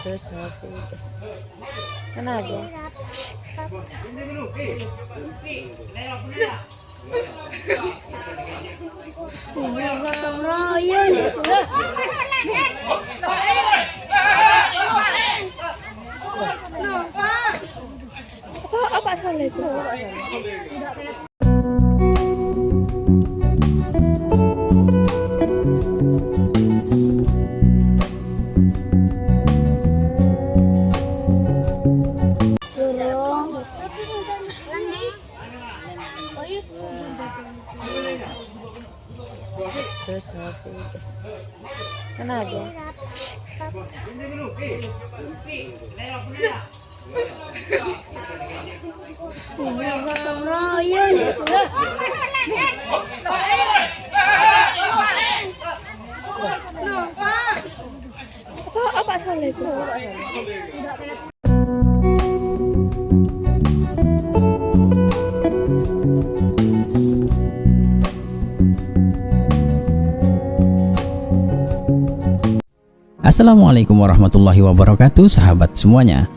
Terus HP udah. Kenapa? Gotong royong. Apa salah itu? Terus HP udah. Kenapa? Gotong royong. Apa salah itu? Assalamualaikum warahmatullahi wabarakatuh, sahabat semuanya.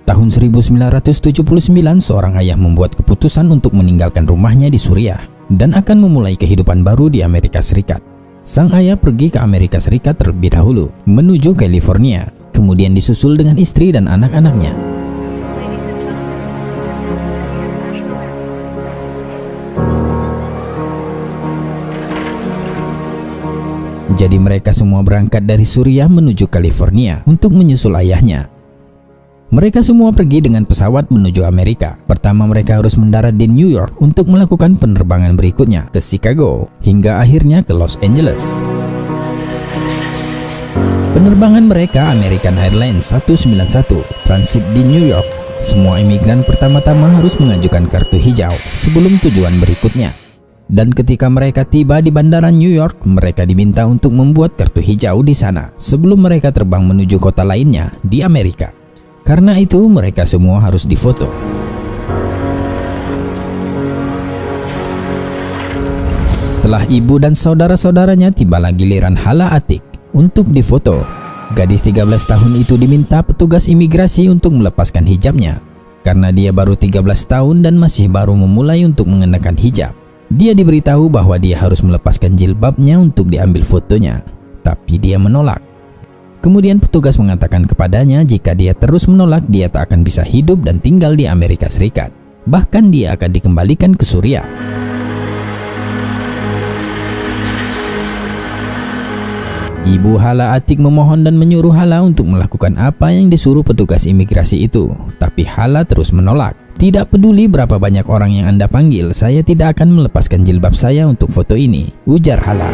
Tahun 1979, seorang ayah membuat keputusan untuk meninggalkan rumahnya di Suriah dan akan memulai kehidupan baru di Amerika Serikat. Sang ayah pergi ke Amerika Serikat terlebih dahulu, menuju California, kemudian disusul dengan istri dan anak-anaknya. Jadi mereka semua berangkat dari Suriah menuju California untuk menyusul ayahnya. Mereka semua pergi dengan pesawat menuju Amerika. Pertama mereka harus mendarat di New York untuk melakukan penerbangan berikutnya ke Chicago, hingga akhirnya ke Los Angeles. Penerbangan mereka American Airlines 191 transit di New York. Semua imigran pertama-tama harus mengajukan kartu hijau sebelum tujuan berikutnya. Dan ketika mereka tiba di bandara New York, mereka diminta untuk membuat kartu hijau di sana sebelum mereka terbang menuju kota lainnya di Amerika. Karena itu mereka semua harus difoto. Setelah ibu dan saudara-saudaranya, tibalah giliran Hala Atiq untuk difoto. Gadis 13 tahun itu diminta petugas imigrasi untuk melepaskan hijabnya karena dia baru 13 tahun dan masih baru memulai untuk mengenakan hijab. Dia diberitahu bahwa dia harus melepaskan jilbabnya untuk diambil fotonya, tapi dia menolak. Kemudian petugas mengatakan kepadanya jika dia terus menolak, dia tak akan bisa hidup dan tinggal di Amerika Serikat. Bahkan dia akan dikembalikan ke Suriah. Ibu Hala Atiq memohon dan menyuruh Hala untuk melakukan apa yang disuruh petugas imigrasi itu, tapi Hala terus menolak. Tidak peduli berapa banyak orang yang Anda panggil, saya tidak akan melepaskan jilbab saya untuk foto ini, ujar Hala.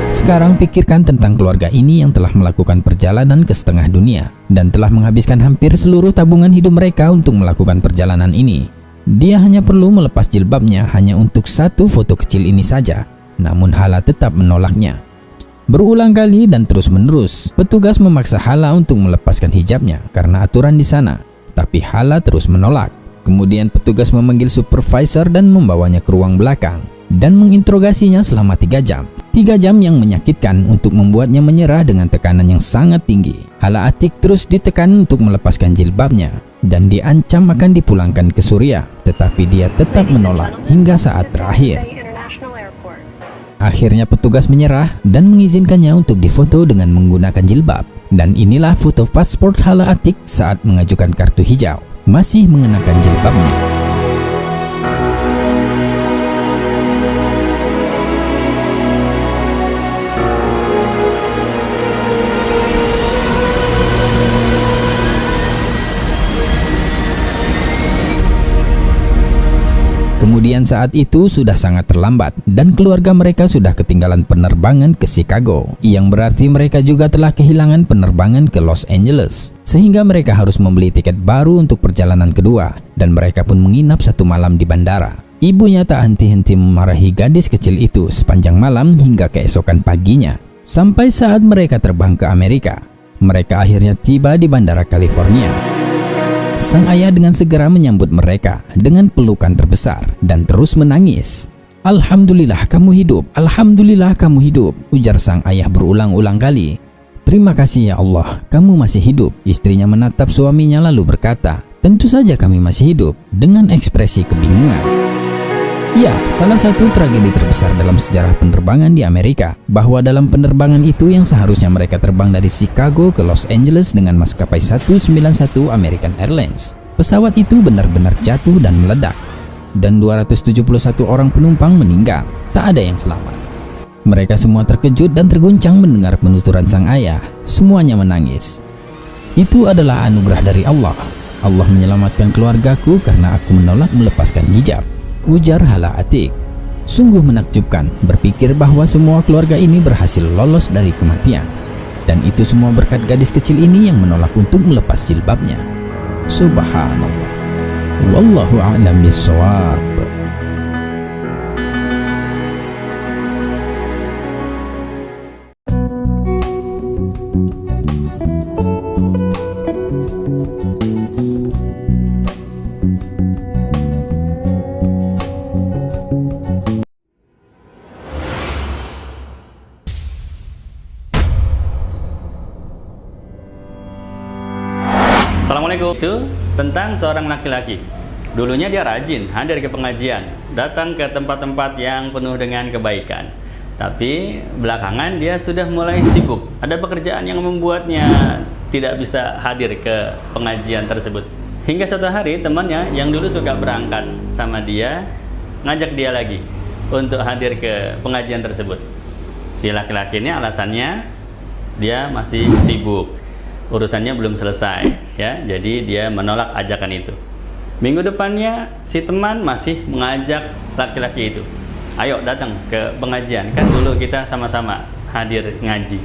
Sekarang pikirkan tentang keluarga ini yang telah melakukan perjalanan ke setengah dunia dan telah menghabiskan hampir seluruh tabungan hidup mereka untuk melakukan perjalanan ini. Dia hanya perlu melepas jilbabnya hanya untuk satu foto kecil ini saja, namun Hala tetap menolaknya. Berulang kali dan terus-menerus, petugas memaksa Hala untuk melepaskan hijabnya karena aturan di sana. Tapi Hala terus menolak. Kemudian petugas memanggil supervisor dan membawanya ke ruang belakang dan menginterogasinya selama 3 jam. 3 jam yang menyakitkan untuk membuatnya menyerah dengan tekanan yang sangat tinggi. Hala Atiq terus ditekan untuk melepaskan jilbabnya dan diancam akan dipulangkan ke Suriah, tetapi dia tetap menolak hingga saat terakhir. Akhirnya petugas menyerah dan mengizinkannya untuk difoto dengan menggunakan jilbab. Dan inilah foto paspor Hala Atiq saat mengajukan kartu hijau, masih mengenakan jilbabnya. Kemudian saat itu sudah sangat terlambat dan keluarga mereka sudah ketinggalan penerbangan ke Chicago, yang berarti mereka juga telah kehilangan penerbangan ke Los Angeles, sehingga mereka harus membeli tiket baru untuk perjalanan kedua dan mereka pun menginap 1 malam di bandara. Ibunya tak henti-henti memarahi gadis kecil itu sepanjang malam hingga keesokan paginya. Sampai saat mereka terbang ke Amerika, mereka akhirnya tiba di bandara California. Sang ayah dengan segera menyambut mereka dengan pelukan terbesar dan terus menangis. "Alhamdulillah kamu hidup, alhamdulillah kamu hidup," ujar sang ayah berulang-ulang kali. "Terima kasih ya Allah, kamu masih hidup." Istrinya menatap suaminya lalu berkata, "Tentu saja kami masih hidup," dengan ekspresi kebingungan. Ya, salah satu tragedi terbesar dalam sejarah penerbangan di Amerika, bahwa dalam penerbangan itu yang seharusnya mereka terbang dari Chicago ke Los Angeles dengan maskapai 191 American Airlines, pesawat itu benar-benar jatuh dan meledak, dan 271 orang penumpang meninggal, tak ada yang selamat. Mereka semua terkejut dan terguncang mendengar penuturan sang ayah, semuanya menangis. "Itu adalah anugerah dari Allah. Allah menyelamatkan keluargaku karena aku menolak melepaskan hijab," ujar Hala Atiq. Sungguh menakjubkan berpikir bahwa semua keluarga ini berhasil lolos dari kematian. Dan itu semua berkat gadis kecil ini yang menolak untuk melepas jilbabnya. Subhanallah. Wallahu a'lam bishawab. Assalamualaikum. Itu tentang seorang laki-laki. Dulunya dia rajin hadir ke pengajian, datang ke tempat-tempat yang penuh dengan kebaikan. Tapi belakangan dia sudah mulai sibuk. Ada pekerjaan yang membuatnya tidak bisa hadir ke pengajian tersebut. Hingga suatu hari temannya yang dulu suka berangkat sama dia ngajak dia lagi untuk hadir ke pengajian tersebut. Si laki-laki ini alasannya dia masih sibuk, urusannya belum selesai, ya. Jadi dia menolak ajakan itu. Minggu depannya si teman masih mengajak laki-laki itu, "Ayo datang ke pengajian, kan dulu kita sama-sama hadir ngaji."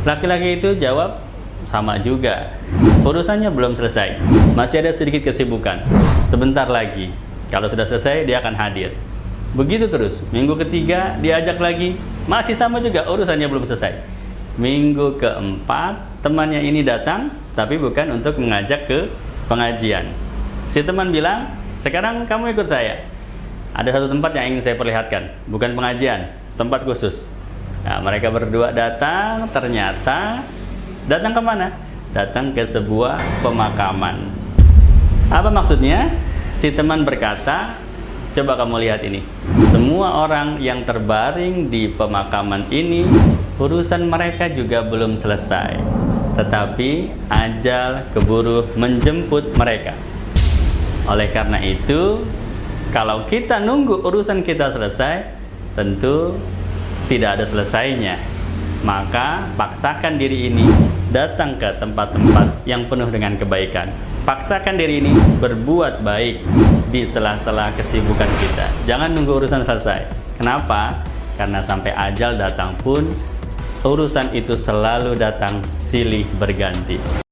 Laki-laki itu jawab, "Sama juga, urusannya belum selesai, masih ada sedikit kesibukan. Sebentar lagi, kalau sudah selesai dia akan hadir." Begitu terus. Minggu ketiga diajak lagi, masih sama juga, urusannya belum selesai. Minggu keempat temannya ini datang, tapi bukan untuk mengajak ke pengajian. Si teman bilang, "Sekarang kamu ikut saya. Ada satu tempat yang ingin saya perlihatkan, bukan pengajian, tempat khusus." Nah, mereka berdua datang, ternyata datang kemana? Datang ke sebuah pemakaman. Apa maksudnya? Si teman berkata, "Coba kamu lihat ini. Semua orang yang terbaring di pemakaman ini, urusan mereka juga belum selesai. Tetapi ajal keburu menjemput mereka. Oleh karena itu, kalau kita nunggu urusan kita selesai, tentu tidak ada selesainya. Maka paksakan diri ini datang ke tempat-tempat yang penuh dengan kebaikan. Paksakan diri ini berbuat baik di sela-sela kesibukan kita. Jangan nunggu urusan selesai." Kenapa? Karena sampai ajal datang pun urusan itu selalu datang silih berganti.